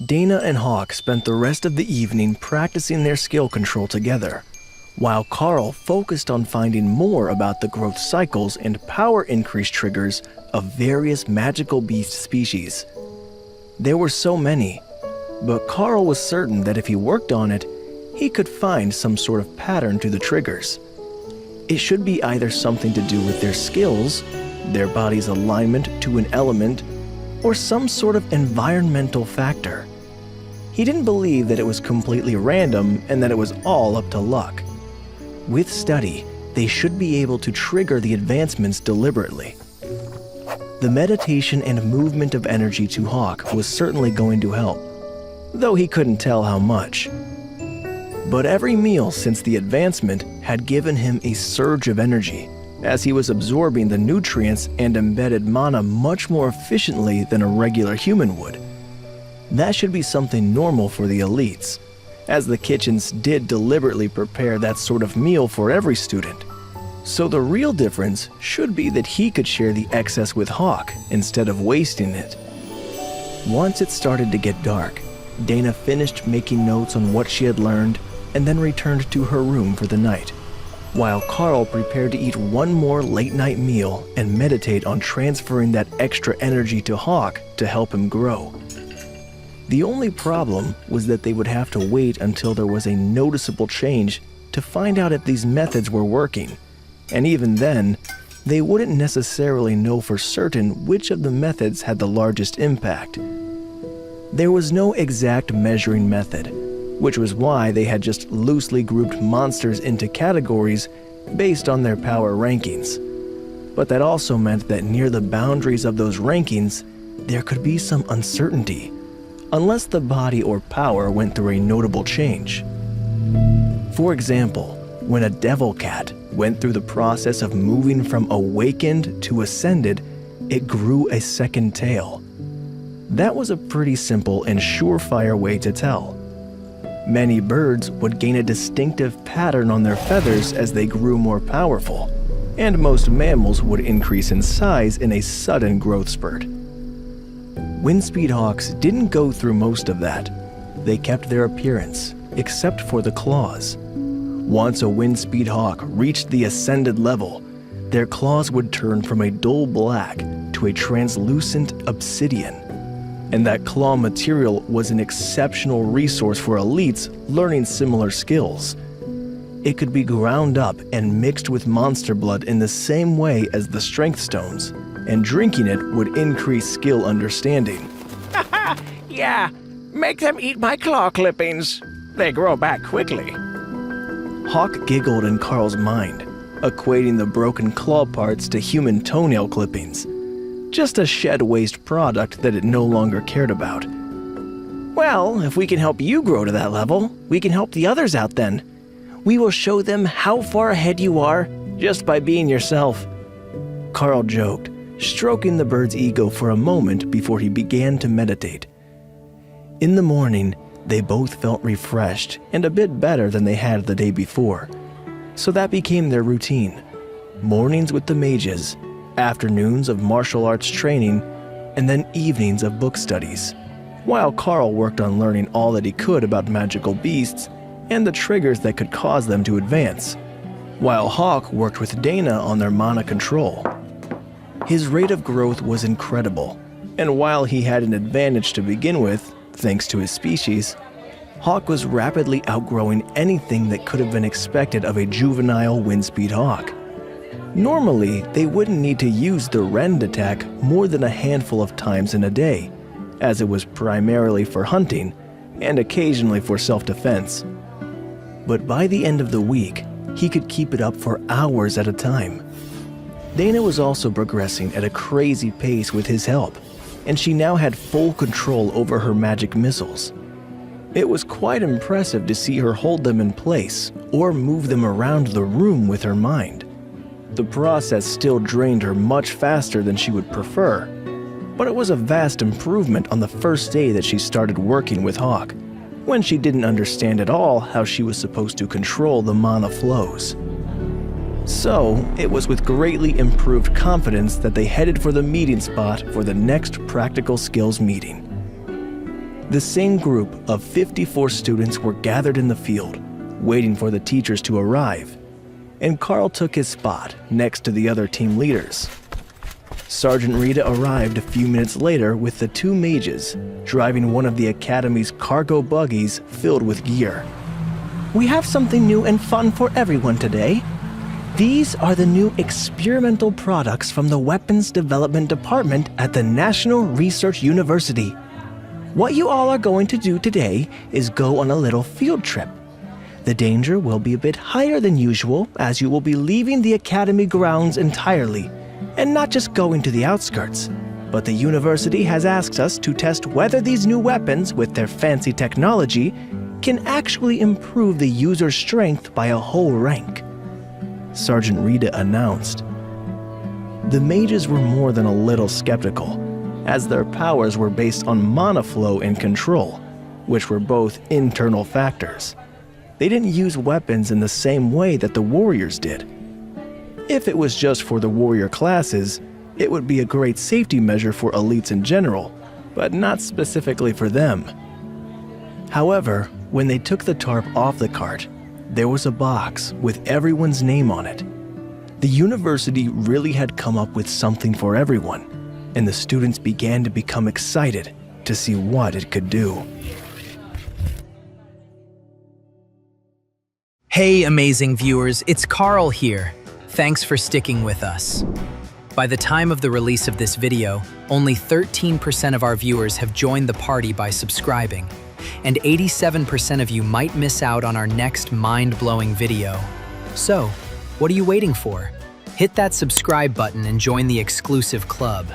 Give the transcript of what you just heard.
Dana and Hawk spent the rest of the evening practicing their skill control together, while Karl focused on finding more about the growth cycles and power increase triggers of various magical beast species. There were so many, but Karl was certain that if he worked on it, he could find some sort of pattern to the triggers. It should be either something to do with their skills, their body's alignment to an element, or some sort of environmental factor. He didn't believe that it was completely random and that it was all up to luck. With study, they should be able to trigger the advancements deliberately. The meditation and movement of energy to Hawk was certainly going to help, though he couldn't tell how much. But every meal since the advancement had given him a surge of energy, as he was absorbing the nutrients and embedded mana much more efficiently than a regular human would. That should be something normal for the elites, as the kitchens did deliberately prepare that sort of meal for every student. So the real difference should be that he could share the excess with Hawk instead of wasting it. Once it started to get dark, Dana finished making notes on what she had learned and then returned to her room for the night, while Karl prepared to eat one more late-night meal and meditate on transferring that extra energy to Hawk to help him grow. The only problem was that they would have to wait until there was a noticeable change to find out if these methods were working, and even then, they wouldn't necessarily know for certain which of the methods had the largest impact. There was no exact measuring method, which was why they had just loosely grouped monsters into categories based on their power rankings. But that also meant that near the boundaries of those rankings, there could be some uncertainty, unless the body or power went through a notable change. For example, when a devil cat went through the process of moving from awakened to ascended, it grew a second tail. That was a pretty simple and surefire way to tell. Many birds would gain a distinctive pattern on their feathers as they grew more powerful, and most mammals would increase in size in a sudden growth spurt. Windspeed hawks didn't go through most of that. They kept their appearance, except for the claws. Once a Windspeed hawk reached the ascended level, their claws would turn from a dull black to a translucent obsidian. And that claw material was an exceptional resource for elites learning similar skills. It could be ground up and mixed with monster blood in the same way as the strength stones, and drinking it would increase skill understanding. Yeah, make them eat my claw clippings. They grow back quickly. Hawk giggled in Karl's mind, equating the broken claw parts to human toenail clippings. Just a shed waste product that it no longer cared about. Well, if we can help you grow to that level, we can help the others out then. We will show them how far ahead you are just by being yourself. Karl joked, stroking the bird's ego for a moment before he began to meditate. In the morning, they both felt refreshed and a bit better than they had the day before. So that became their routine. Mornings with the mages, afternoons of martial arts training, and then evenings of book studies, while Karl worked on learning all that he could about magical beasts and the triggers that could cause them to advance, while Hawk worked with Dana on their mana control. His rate of growth was incredible, and while he had an advantage to begin with, thanks to his species, Hawk was rapidly outgrowing anything that could have been expected of a juvenile Windspeed hawk. Normally, they wouldn't need to use the rend attack more than a handful of times in a day, as it was primarily for hunting and occasionally for self-defense. But by the end of the week, he could keep it up for hours at a time. Dana was also progressing at a crazy pace with his help, and she now had full control over her magic missiles. It was quite impressive to see her hold them in place or move them around the room with her mind. The process still drained her much faster than she would prefer, but it was a vast improvement on the first day that she started working with Hawk, when she didn't understand at all how she was supposed to control the mana flows. So, it was with greatly improved confidence that they headed for the meeting spot for the next practical skills meeting. The same group of 54 students were gathered in the field, waiting for the teachers to arrive, and Karl took his spot next to the other team leaders. Sergeant Rita arrived a few minutes later with the two mages, driving one of the Academy's cargo buggies filled with gear. We have something new and fun for everyone today. These are the new experimental products from the Weapons Development Department at the National Research University. What you all are going to do today is go on a little field trip. The danger will be a bit higher than usual as you will be leaving the Academy grounds entirely, and not just going to the outskirts. But the university has asked us to test whether these new weapons with their fancy technology can actually improve the user's strength by a whole rank, Sergeant Rita announced. The mages were more than a little skeptical, as their powers were based on mana flow and control, which were both internal factors. They didn't use weapons in the same way that the warriors did. If it was just for the warrior classes, it would be a great safety measure for elites in general, but not specifically for them. However, when they took the tarp off the cart, there was a box with everyone's name on it. The university really had come up with something for everyone, and the students began to become excited to see what it could do. Hey, amazing viewers, it's Karl here. Thanks for sticking with us. By the time of the release of this video, only 13% of our viewers have joined the party by subscribing, and 87% of you might miss out on our next mind-blowing video. So, what are you waiting for? Hit that subscribe button and join the exclusive club.